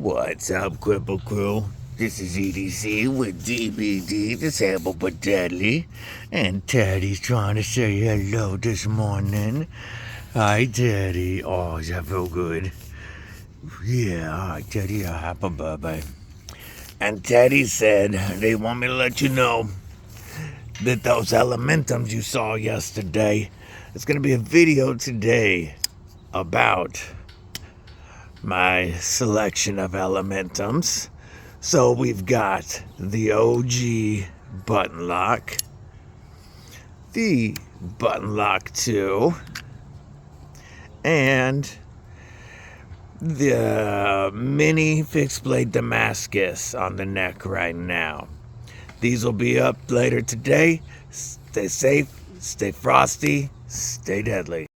What's up, Cripple Crew? This is EDC with DBD, Disabled but Deadly. And Teddy's trying to say hello this morning. Hi, Teddy. Oh, does that feel good? Yeah, hi, Teddy. Happy birthday. And Teddy said they want me to let you know that those Elementums you saw yesterday, it's going to be a video today about my selection of Elementums. So we've got the OG button lock, the button lock 2, and the mini fixed blade Damascus on the neck right now. These will be up later today. Stay safe, stay frosty, stay deadly.